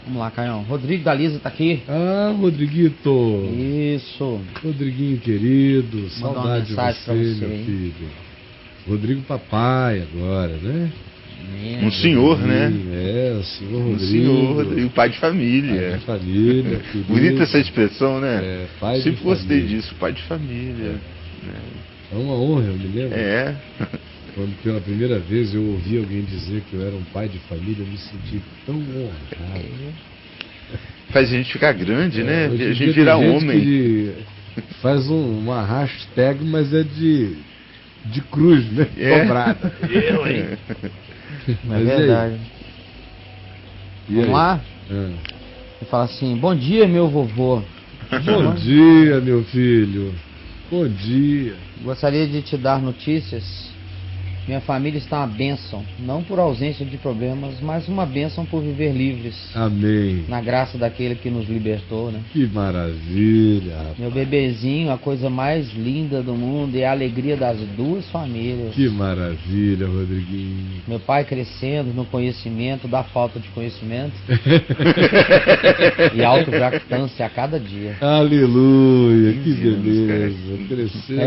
Vamos lá, Caião. Rodrigo da Lisa tá aqui. Ah, Rodriguito. Isso. Rodriguinho querido, Mandou saudade de uma mensagem você, pra você, meu hein? filho. Rodrigo papai agora, né? Um senhor, né? É, o senhor Rodrigo. Um senhor Rodrigo, pai de Pai família. de família, querido. Bonita essa expressão, né? É, pai Sempre de gostei família. disso, pai de família. É uma honra, eu me lembro. É. Quando pela primeira vez eu ouvi alguém dizer que eu era um pai de família, eu me senti tão honrado. Faz a gente ficar grande, né? Hoje em A dia gente virar tem gente homem. que faz uma hashtag, mas é de cruz, né? É. Dobrada. Eu, hein? É Mas e aí? verdade. E Vamos aí? lá? Ah. Ele fala assim: bom dia, meu vovô. Bom dia, meu filho. Bom dia. Gostaria de te dar notícias. Minha família está uma bênção, não por ausência de problemas, mas uma bênção por viver livres, Amém. na graça daquele que nos libertou, né? Que maravilha, rapaz. Meu bebezinho, a coisa mais linda do mundo, é a alegria das duas famílias. Que maravilha, Rodriguinho. Meu pai crescendo no conhecimento da falta de conhecimento e autojactância a cada dia. Aleluia, que 15 anos, beleza. Crescendo.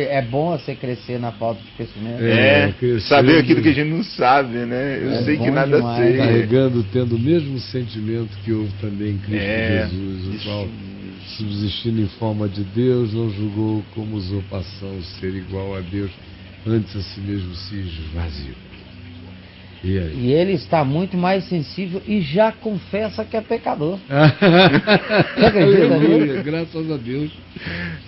É bom você crescer na falta de conhecimento. crescendo. Saber aquilo que a gente não sabe, né? Eu É sei que bom nada demais. sei. Carregando, tendo o mesmo sentimento que houve também em Cristo Jesus, o isso qual, mesmo. subsistindo em forma de Deus, não julgou como usurpação ser igual a Deus, antes a si mesmo se esvaziou. E aí? E ele está muito mais sensível e já confessa que é pecador. Você acredita nisso? Aleluia, graças a Deus.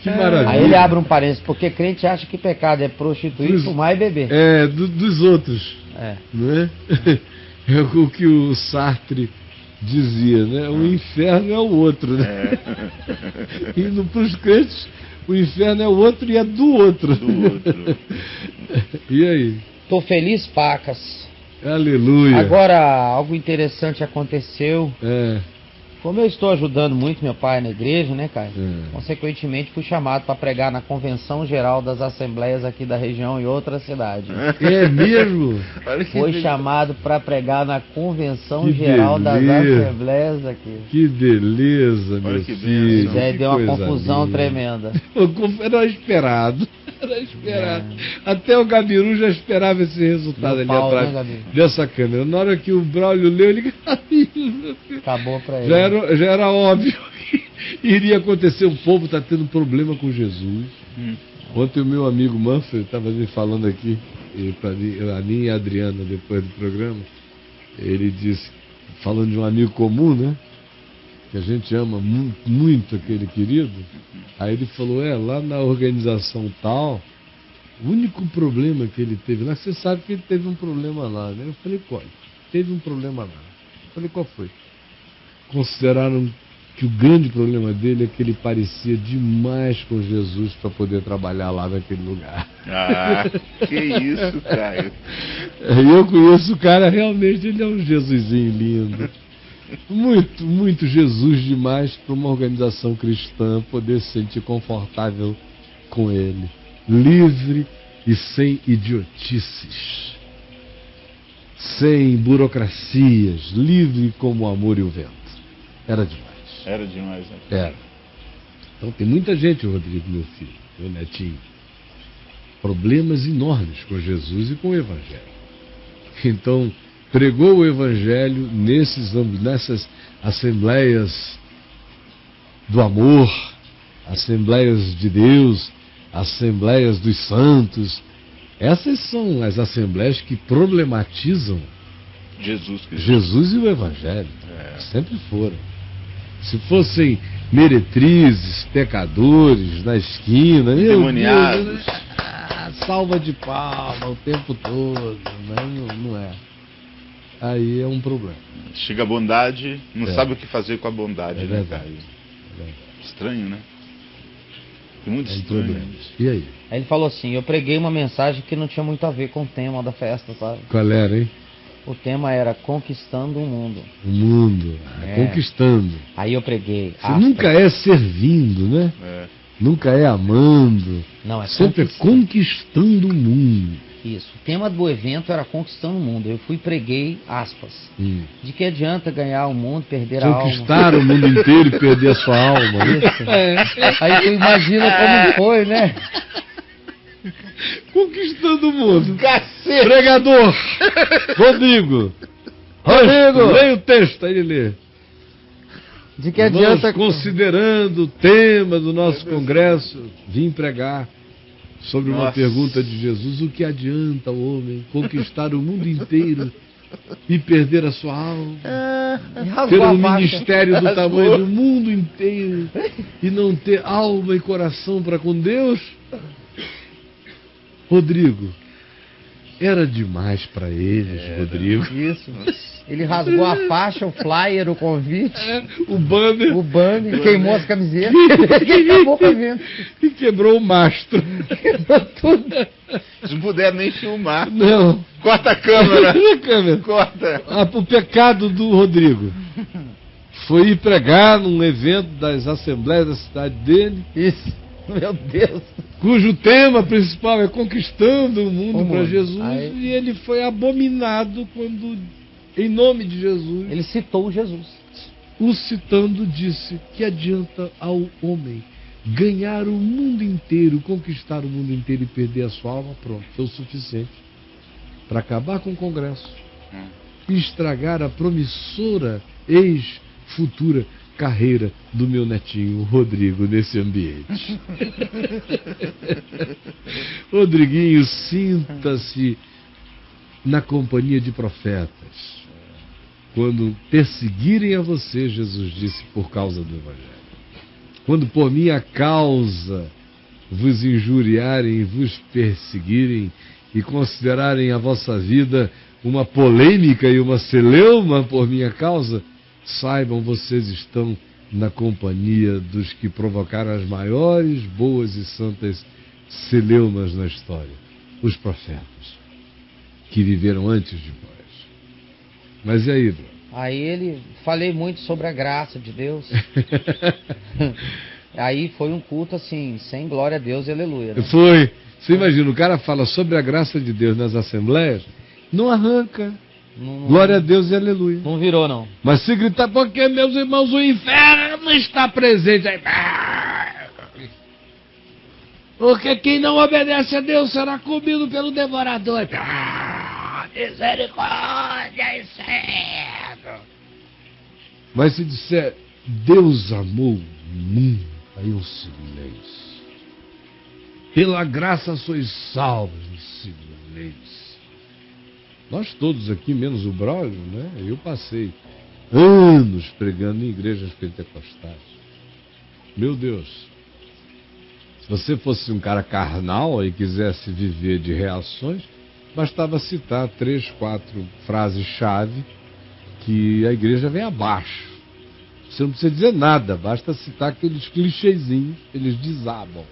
Que maravilha. Aí ele abre um parênteses, porque crente acha que pecado é prostituir, Dos- fumar e beber. Dos outros, É. né? É o que o Sartre dizia, né? O inferno é o outro, né? E para os crentes, o inferno é o outro e é do outro. Do outro. E aí? Tô feliz, pacas. Aleluia. Agora, algo interessante aconteceu. É, Como eu estou ajudando muito meu pai na igreja, né, Caio? É. Consequentemente, fui chamado para pregar na Convenção Geral das Assembleias aqui da região e outra cidade. é mesmo? Olha que Foi beleza. chamado para pregar na Convenção Que Geral das beleza. Assembleias aqui. Que beleza, Olha meu que filho. bênção. Aí que deu uma coisa confusão linda. tremenda. Era esperado. Era esperado. Até o Gabiru já esperava esse resultado Deu ali pau, atrás né, Gabiru? dessa câmera. Na hora que o Braulio leu, ele meu filho. Acabou para ele. Já era óbvio que iria acontecer. O povo está tendo problema com Jesus. Ontem o meu amigo Manfred estava me falando aqui, para a mim e a Adriana, depois do programa, ele disse, falando de um amigo comum, né? Que a gente ama muito aquele querido. Aí ele falou, lá na organização tal, o único problema que ele teve lá, você sabe que ele teve um problema lá, né? Eu falei, qual? Teve um problema lá. Eu falei, qual foi? Consideraram que o grande problema dele é que ele parecia demais com Jesus para poder trabalhar lá naquele lugar. Ah, que isso, Caio. Eu conheço o cara, realmente ele é um Jesusinho lindo. Muito, muito Jesus demais para uma organização cristã poder se sentir confortável com ele. Livre e sem idiotices. Sem burocracias. Livre como o amor e o vento. Era demais. Era demais, né? Era. Então tem muita gente, Rodrigo, meu filho, meu netinho. Problemas enormes com Jesus e com o Evangelho. Então, pregou o Evangelho nessas assembleias do amor, assembleias de Deus, assembleias dos santos. Essas são as assembleias que problematizam Jesus Cristo. Jesus e o Evangelho. Sempre foram. Se fossem meretrizes, pecadores na esquina, meu Endemoniados. Deus, salva de palma o tempo todo, não é. Aí é um problema. Chega a bondade, não É. sabe o que fazer com a bondade, É né, verdade. Caio? Estranho, né? Muito É um estranho. problema. E aí? Aí ele falou assim, eu preguei uma mensagem que não tinha muito a ver com o tema da festa, sabe? Qual era, hein? O tema era Conquistando o Mundo. O mundo, conquistando. Aí eu preguei. Você nunca é servindo, né? É. Nunca é amando. Não, é Sempre é conquistando. conquistando o mundo. Isso. O tema do evento era Conquistando o Mundo. Eu fui e preguei, aspas, de que adianta ganhar o mundo, perder a alma. Conquistar o mundo inteiro e perder a sua alma. Isso. Aí tu imagina como foi, né? Conquistando o mundo. Cacete! Pregador! Rodrigo! Leia o texto, aí ele lê. De que adianta... Nós, considerando o tema do nosso congresso, vim pregar sobre uma pergunta de Jesus: o que adianta o homem conquistar o mundo inteiro e perder a sua alma? Ter um ministério do tamanho do mundo inteiro e não ter alma e coração para com Deus? Rodrigo, era demais para eles, Rodrigo. Isso. Ele rasgou a faixa, o flyer, o convite, o banner, queimou as camisetas e acabou com o evento. E quebrou o mastro. Quebrou tudo. Não puderam nem filmar. Não. Corta a câmera. Corta. O pecado do Rodrigo foi ir pregar num evento das assembleias da cidade dele. Isso. Meu Deus. Cujo tema principal é conquistando o mundo para Jesus. E ele foi abominado quando, em nome de Jesus, ele citou Jesus. O citando, disse: que adianta ao homem ganhar o mundo inteiro, conquistar o mundo inteiro e perder a sua alma? Pronto, foi o suficiente para acabar com o congresso e estragar a promissora ex-futura carreira do meu netinho Rodrigo nesse ambiente. Rodriguinho, sinta-se na companhia de profetas. Quando perseguirem a você, Jesus disse, por causa do Evangelho. Quando por minha causa vos injuriarem e vos perseguirem e considerarem a vossa vida uma polêmica e uma celeuma por minha causa, saibam, vocês estão na companhia dos que provocaram as maiores, boas e santas celeumas na história, os profetas, que viveram antes de vós. Mas e aí, Bruno? Aí falei muito sobre a graça de Deus. Aí foi um culto assim, sem glória a Deus e aleluia. Né? Foi. Você imagina, o cara fala sobre a graça de Deus nas assembleias, não arranca. Glória a Deus e aleluia. Não virou, não. Mas se gritar, porque, meus irmãos, o inferno está presente aí. Porque quem não obedece a Deus será comido pelo devorador. Misericórdia e céu. Mas se disser, Deus amou o mundo, aí um silêncio. Pela graça sois salvos, um silêncio. Nós todos aqui, menos o Braulio, né? Eu passei anos pregando em igrejas pentecostais. Meu Deus, se você fosse um cara carnal e quisesse viver de reações, bastava citar 3, 4 frases-chave que a igreja vem abaixo. Você não precisa dizer nada, basta citar aqueles clichêzinhos, eles desabam.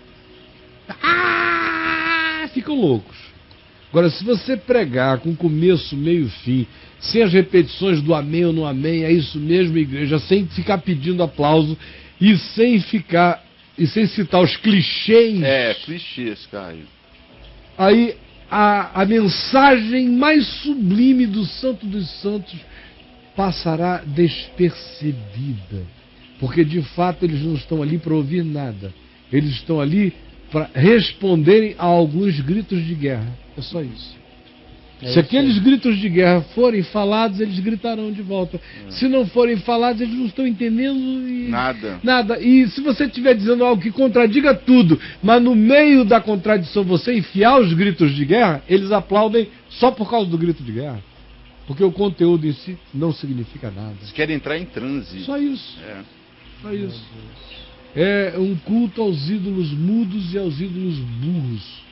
Ficam loucos. Agora, se você pregar com começo, meio e fim, sem as repetições do amém ou não amém, é isso mesmo, igreja, sem ficar pedindo aplauso e sem citar os clichês. Clichês, Caio. Aí a mensagem mais sublime do Santo dos Santos passará despercebida. Porque, de fato, eles não estão ali para ouvir nada. Eles estão ali para responderem a alguns gritos de guerra. É só isso. Se aqueles gritos de guerra forem falados, eles gritarão de volta. Se não forem falados, eles não estão entendendo nada. E se você estiver dizendo algo que contradiga tudo, mas no meio da contradição você enfiar os gritos de guerra, eles aplaudem só por causa do grito de guerra. Porque o conteúdo em si não significa nada. Eles querem entrar em transe. Só isso. Só isso. É um culto aos ídolos mudos e aos ídolos burros.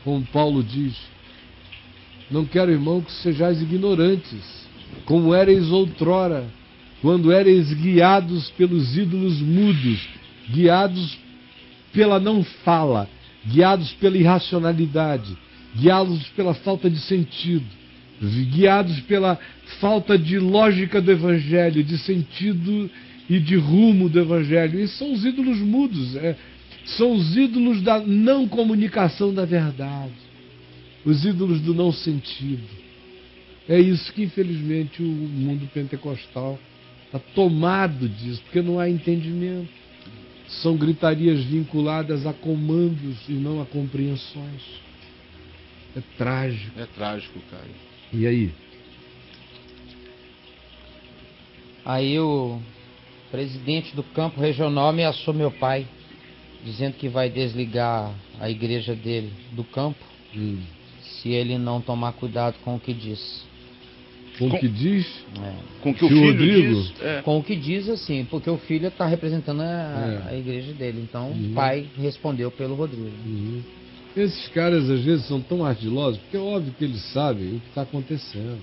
Como Paulo diz: não quero, irmão, que sejais ignorantes, como éreis outrora, quando éreis guiados pelos ídolos mudos, guiados pela não fala, guiados pela irracionalidade, guiados pela falta de sentido, guiados pela falta de lógica do Evangelho, de sentido e de rumo do Evangelho. E são os ídolos mudos, são os ídolos da não comunicação da verdade. os ídolos do não sentido. É isso que, infelizmente, o mundo pentecostal está tomado disso, porque não há entendimento. São gritarias vinculadas a comandos e não a compreensões. É trágico. É trágico, cara. E aí? Aí o presidente do campo regional ameaçou meu pai, dizendo que vai desligar a igreja dele do campo se ele não tomar cuidado com o que diz. Com o que diz? Com o que o filho Rodrigo diz? Com o que diz, assim, porque o filho está representando a igreja dele. Então o pai respondeu pelo Rodrigo. Esses caras às vezes são tão ardilosos, porque é óbvio que eles sabem o que está acontecendo.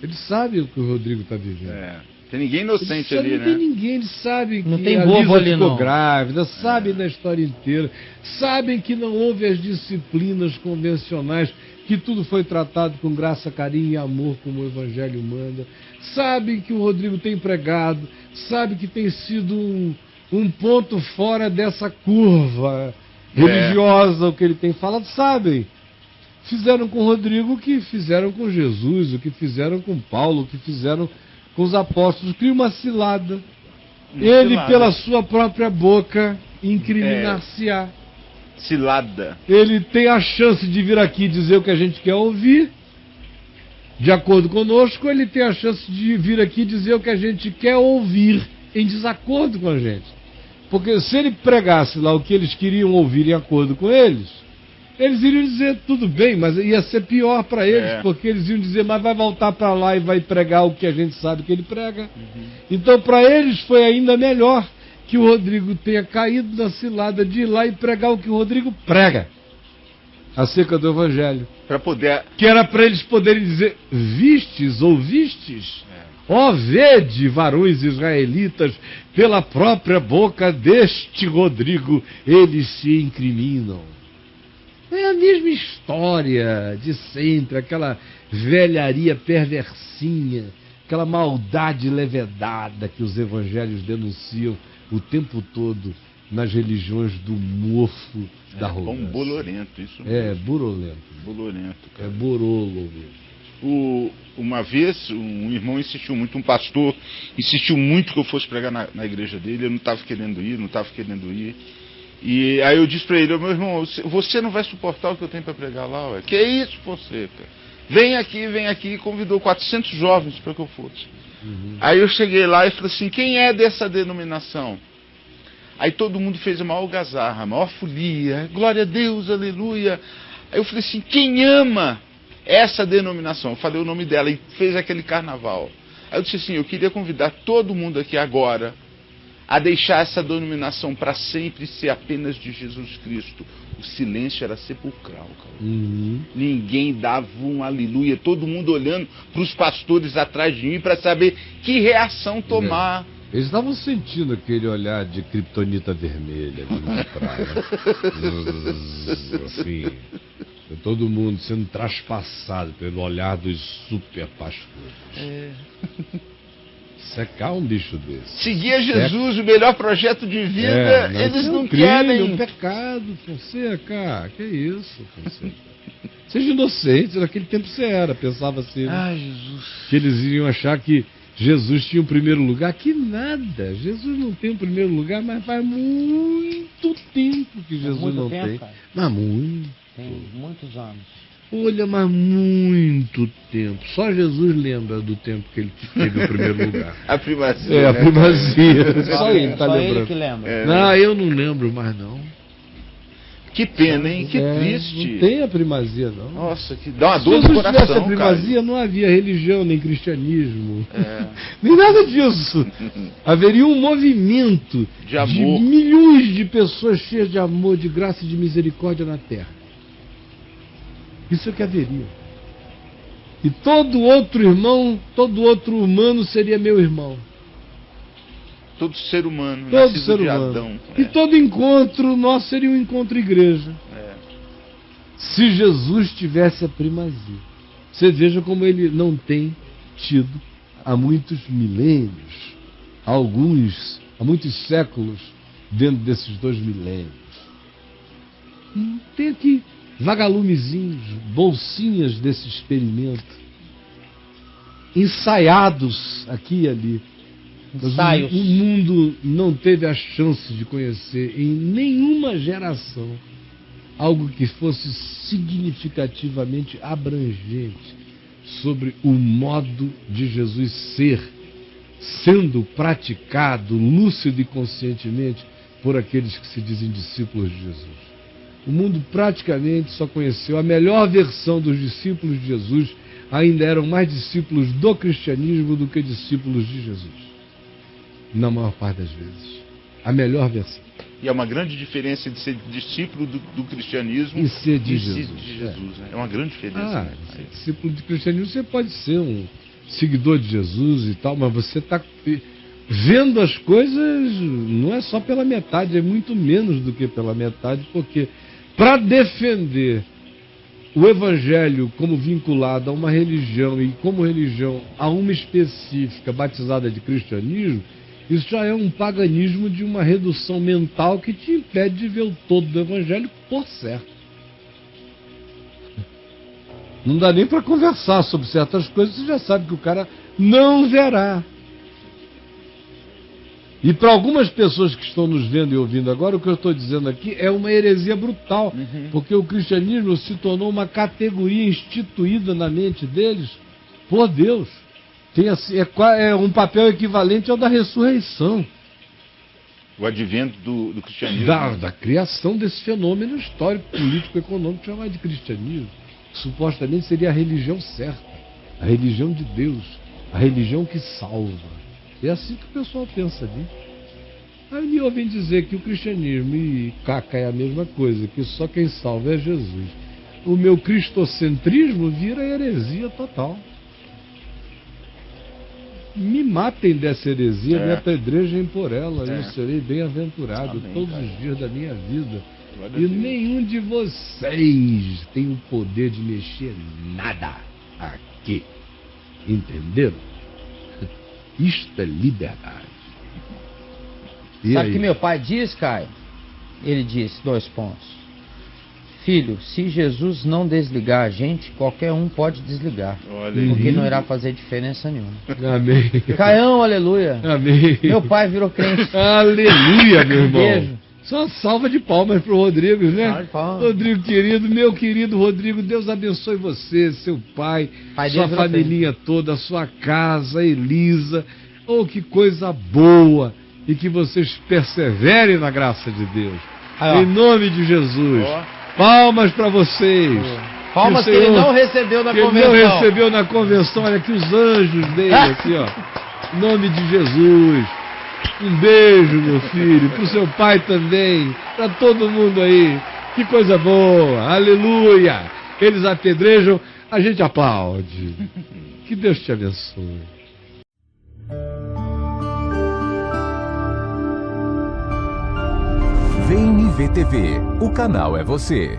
Eles sabem o que o Rodrigo está vivendo. Tem ninguém inocente ali, Não né? tem ninguém, eles sabem Não que tem a bobo Lisa ali, ficou não. grávida, sabem da história inteira, sabem que não houve as disciplinas convencionais, que tudo foi tratado com graça, carinho e amor, como o Evangelho manda, sabem que o Rodrigo tem pregado, sabem que tem sido um ponto fora dessa curva religiosa, o que ele tem falado, sabem. Fizeram com o Rodrigo o que fizeram com Jesus, o que fizeram com Paulo, o que fizeram com os apóstolos. Cria uma cilada. Ele, pela sua própria boca, incriminar-se-á. Cilada. Ele tem a chance de vir aqui dizer o que a gente quer ouvir. De acordo conosco, ele tem a chance de vir aqui dizer o que a gente quer ouvir em desacordo com a gente. Porque se ele pregasse lá o que eles queriam ouvir em acordo com eles iriam dizer tudo bem, mas ia ser pior para eles, porque eles iam dizer, mas vai voltar para lá e vai pregar o que a gente sabe que ele prega. Então para eles foi ainda melhor que o Rodrigo tenha caído na cilada de ir lá e pregar o que o Rodrigo prega acerca do Evangelho. Para poder... Que era para eles poderem dizer, vistes, ouvistes? Ó, vede, varões israelitas, pela própria boca deste Rodrigo, eles se incriminam. É a mesma história de sempre, aquela velharia perversinha, aquela maldade levedada que os evangelhos denunciam o tempo todo nas religiões do mofo, da arrogância. Bolorento, isso mesmo. É, burolento. Bolorento, cara. É borolo mesmo. Uma vez, um irmão insistiu muito, um pastor insistiu muito que eu fosse pregar na igreja dele, eu não estava querendo ir. E aí eu disse para ele, meu irmão, você não vai suportar o que eu tenho para pregar lá, ué. Que é isso, você, cara? Vem aqui, e convidou 400 jovens para que eu fosse. Aí eu cheguei lá e falei assim, quem é dessa denominação? Aí todo mundo fez a maior algazarra, a maior folia, glória a Deus, aleluia. Aí eu falei assim, quem ama essa denominação? Eu falei o nome dela e fez aquele carnaval. Aí eu disse assim, eu queria convidar todo mundo aqui agora a deixar essa denominação para sempre ser apenas de Jesus Cristo. O silêncio era sepulcral, cara. Ninguém dava um aleluia, todo mundo olhando para os pastores atrás de mim para saber que reação tomar. Eles estavam sentindo aquele olhar de criptonita vermelha ali na praia. Assim, todo mundo sendo traspassado pelo olhar dos super pastores. Secar um bicho desse. Seguir Jesus, o melhor projeto de vida, eles não querem. É um pecado, Fonseca. Que isso, Fonseca? Seja inocente, naquele tempo você era, pensava assim. Ai, Jesus. Que eles iriam achar que Jesus tinha o primeiro lugar. Que nada, Jesus não tem o primeiro lugar, mas faz muito tempo que Jesus não tem. Cara. Mas muito. Tem muitos anos. Olha, mas muito tempo. Só Jesus lembra do tempo que ele teve o primeiro lugar. A primazia. É, a primazia. Só ele tá Só lembrando. ele que lembra. Não, eu não lembro mais não. Que pena, hein? Que triste. Não tem a primazia, não. Nossa, que dá uma Se dor no Jesus tivesse coração, a primazia, não havia religião, nem cristianismo. Nem nada disso. Haveria um movimento de amor, de milhões de pessoas cheias de amor, de graça e de misericórdia na Terra. Isso é que haveria. E todo outro irmão, todo outro humano seria meu irmão. Todo ser humano, todo nascido ser de humano. Adão. E todo encontro nosso seria um encontro igreja. Se Jesus tivesse a primazia. Você veja como ele não tem tido há muitos milênios, há muitos séculos dentro desses 2 milênios. Tem aqui vagalumezinhos, bolsinhas desse experimento, ensaiados aqui e ali. Ensaios. O mundo não teve a chance de conhecer em nenhuma geração algo que fosse significativamente abrangente sobre o modo de Jesus ser, sendo praticado lúcido e conscientemente por aqueles que se dizem discípulos de Jesus. O mundo praticamente só conheceu a melhor versão dos discípulos de Jesus, ainda eram mais discípulos do cristianismo do que discípulos de Jesus. Na maior parte das vezes. A melhor versão. E é uma grande diferença de ser discípulo do cristianismo e ser de e Jesus. ser de Jesus, né? É uma grande diferença. Né? Ser discípulo de cristianismo, você pode ser um seguidor de Jesus e tal, mas você está vendo as coisas, não é só pela metade, é muito menos do que pela metade, porque para defender o Evangelho como vinculado a uma religião e como religião a uma específica batizada de cristianismo, isso já é um paganismo de uma redução mental que te impede de ver o todo do Evangelho por certo. Não dá nem para conversar sobre certas coisas, você já sabe que o cara não verá. E para algumas pessoas que estão nos vendo e ouvindo agora, o que eu estou dizendo aqui é uma heresia brutal, porque o cristianismo se tornou uma categoria instituída na mente deles por Deus. É um papel equivalente ao da ressurreição. O advento do cristianismo. Da criação desse fenômeno histórico, político, econômico, chamado de cristianismo. Supostamente seria a religião certa, a religião de Deus, a religião que salva. É assim que o pessoal pensa ali. Aí me ouvem dizer que o cristianismo e caca é a mesma coisa, que só quem salva é Jesus. O meu cristocentrismo vira heresia total. Me matem dessa heresia, me apedrejem por ela, eu serei bem-aventurado todos os dias da minha vida. E nenhum de vocês tem o poder de mexer nada aqui. Entenderam? Isto é liberdade. E sabe o aí? que meu pai diz, Caio? Ele disse, 2 pontos. Filho, se Jesus não desligar a gente, qualquer um pode desligar. Porque não irá fazer diferença nenhuma. Amém. Caião, aleluia. Amém. Meu pai virou crente. Aleluia, meu irmão. Beijo. Só uma salva de palmas pro Rodrigo, né? Salva de palmas. Rodrigo querido, meu querido Rodrigo, Deus abençoe você, seu pai sua família toda, sua casa, Elisa. Oh, que coisa boa! E que vocês perseverem na graça de Deus. Em nome de Jesus. Palmas para vocês. Palmas que ele não recebeu na convenção. Ele não recebeu na convenção. Olha aqui os anjos dele, aqui, ó. Em nome de Jesus. Um beijo, meu filho, pro seu pai também, para todo mundo aí. Que coisa boa, aleluia. Eles apedrejam, a gente aplaude. Que Deus te abençoe. VNV TV, o canal é você.